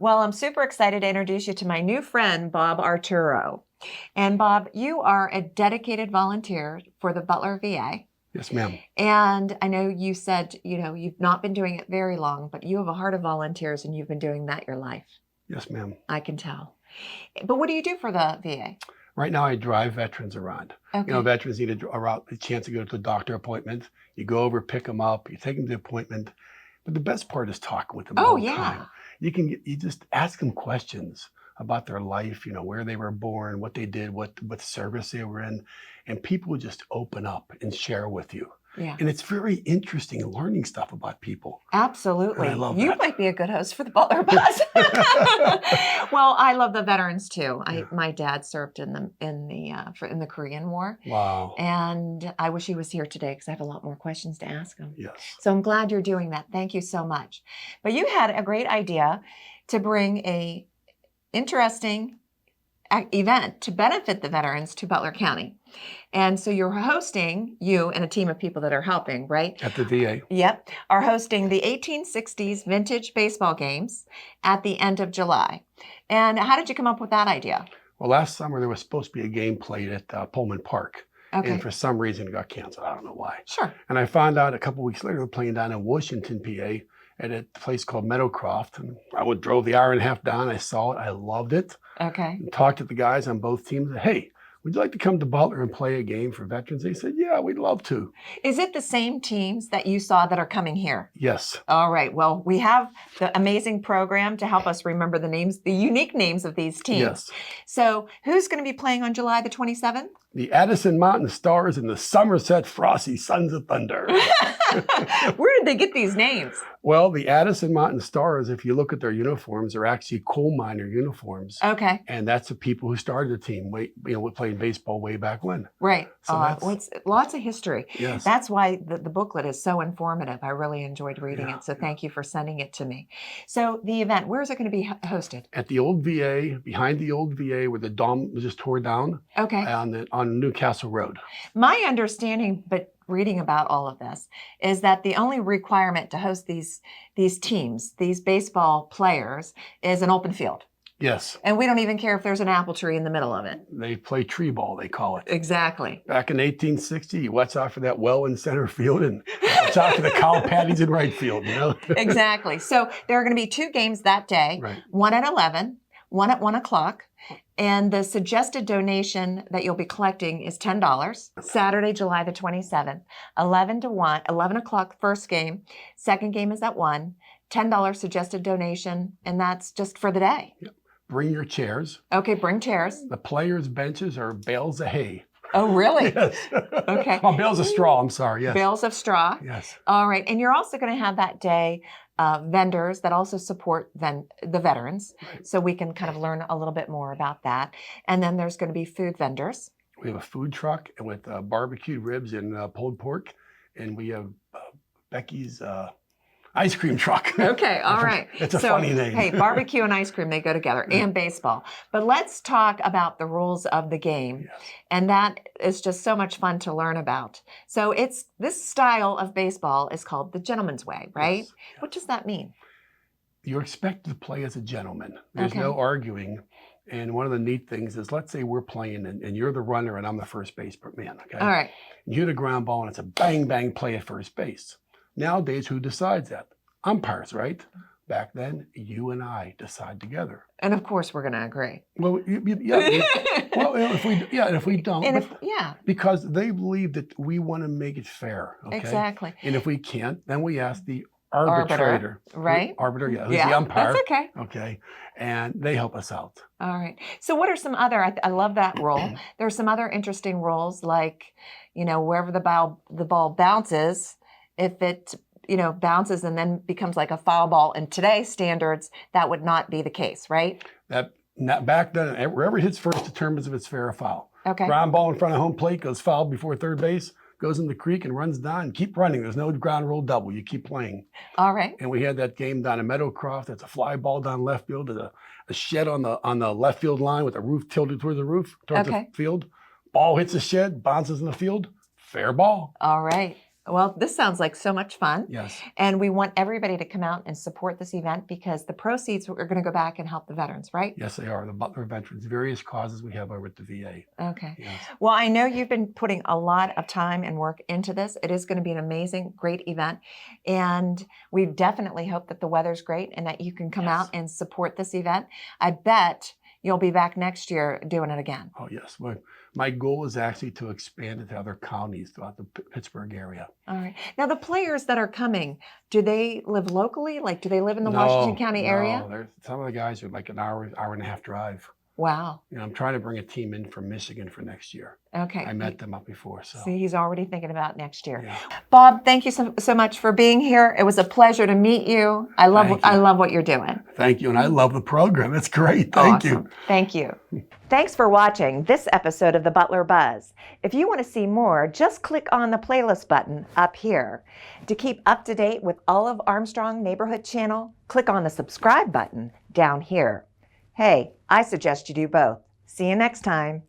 Well, I'm super excited to introduce you to my new friend, Bob Arturo. And Bob, you are a dedicated volunteer for the Butler VA. Yes, ma'am. And I know you said, you've not been doing it very long, but you have a heart of volunteers and you've been doing that your life. Yes, ma'am. I can tell. But what do you do for the VA? Right now, I drive veterans around. Okay. Veterans need a chance to go to the doctor appointment. You go over, pick them up, you take them to the appointment. But the best part is talking with them all the time. You just ask them questions about their life, where they were born, what they did, what service they were in, and people just open up and share with you. Yeah. And it's very interesting learning stuff about people. Absolutely. And I love you that. might be a good host for the Butler Buzz. Well, I love the veterans too. My dad served in the Korean War. Wow. And I wish he was here today because I have a lot more questions to ask him. Yes. So I'm glad you're doing that. Thank you so much. But you had a great idea to bring a interesting event to benefit the veterans to Butler County. And so you're hosting, you and a team of people that are helping, right? At the VA. Yep. Are hosting the 1860s vintage baseball games at the end of July. And how did you come up with that idea? Well, last summer there was supposed to be a game played at Pullman Park. Okay. And for some reason it got canceled. I don't know why. Sure. And I found out a couple weeks later they're playing down in Washington, PA at a place called Meadowcroft. And I drove the hour and a half down. I saw it. I loved it. Okay. And talked to the guys on both teams. Hey, would you like to come to Butler and play a game for veterans? They said, yeah, we'd love to. Is it the same teams that you saw that are coming here? Yes. All right. Well, we have the amazing program to help us remember the names, the unique names of these teams. Yes. So who's going to be playing on July the 27th? The Addison Mountain Stars and the Somerset Frosty Sons of Thunder. Where did they get these names? Well, the Addison Mountain Stars, if you look at their uniforms, are actually coal miner uniforms. Okay. And that's the people who started the team, playing baseball way back when. Right. So it's lots of history. Yes. That's why the booklet is so informative. I really enjoyed reading it. So thank you for sending it to me. So the event, where is it going to be hosted? At the old VA, behind the old VA where the dome was just tore down. Okay. On Newcastle Road. My understanding, but reading about all of this, is that the only requirement to host these teams, these baseball players, is an open field. Yes. And we don't even care if there's an apple tree in the middle of it. They play tree ball, they call it. Exactly. Back in 1860, you watch out for that well in center field and watch out for the cow patties in right field, Exactly. So there are going to be 2 games that day, right. One at 11, one at 1 o'clock. And the suggested donation that you'll be collecting is $10. Saturday, July the 27th, 11 o'clock first game. Second game is at 1. $10 suggested donation, and that's just for the day. Yep. Bring your chairs. Okay, bring chairs. The players' benches are bales of hay. Oh, really? Yes. Okay. Oh, bales of straw, I'm sorry. Yes. Bales of straw. Yes. All right. And you're also going to have that day vendors that also support the veterans. Right. So we can kind of learn a little bit more about that. And then there's going to be food vendors. We have a food truck with barbecued ribs and pulled pork. And we have Becky's ice cream truck. Okay, all right. It's a funny name. Hey, barbecue and ice cream, they go together, and baseball. But let's talk about the rules of the game. Yes. And that is just so much fun to learn about. So this style of baseball is called the gentleman's way, right? Yes. What does that mean? You're expected to play as a gentleman. There's Okay. no arguing. And one of the neat things is, let's say we're playing and you're the runner and I'm the first baseman, okay? All right. And you hit a ground ball and it's a bang, bang play at first base. Nowadays, who decides that? Umpires, right? Back then, you and I decide together. And of course, we're going to agree. Well, if we don't, And because they believe that we want to make it fair. Okay? Exactly. And if we can't, then we ask the arbitrator, right? Arbiter, who's the umpire. That's okay. Okay, and they help us out. All right. So what are some other? I love that rule. There are some other interesting rules, like wherever the ball bounces, if it bounces and then becomes like a foul ball. In today's standards, that would not be the case, right? Back then, wherever it hits first determines if it's fair or foul. Okay. Ground ball in front of home plate goes foul before third base, goes in the creek and runs down. Keep running. There's no ground rule double. You keep playing. All right. And we had that game down in Meadowcroft. That's a fly ball down left field. There's a shed on the left field line with the roof tilted towards the field. Ball hits the shed, bounces in the field. Fair ball. All right. Well, this sounds like so much fun. Yes. And we want everybody to come out and support this event because the proceeds are going to go back and help the veterans, right? Yes, they are. The Butler veterans, various causes we have over at the VA. Okay. Yes. Well, I know you've been putting a lot of time and work into this. It is going to be an amazing, great event. And we definitely hope that the weather's great and that you can come out and support this event. I bet you'll be back next year doing it again. Oh, yes. My goal is actually to expand it to other counties throughout the Pittsburgh area. All right. Now, the players that are coming, do they live locally? Like, do they live in the Washington County area? No, some of the guys are like an hour and a half drive. Wow. I'm trying to bring a team in from Michigan for next year. Okay. I met them up before. So. See, he's already thinking about next year. Yeah. Bob, thank you so much for being here. It was a pleasure to meet you. I love what you're doing. Thank you. And I love the program. It's great. Thank you. Thank you. Thanks for watching this episode of the Butler Buzz. If you want to see more, just click on the playlist button up here. To keep up to date with all of Armstrong Neighborhood Channel, click on the subscribe button down here. Hey, I suggest you do both. See you next time.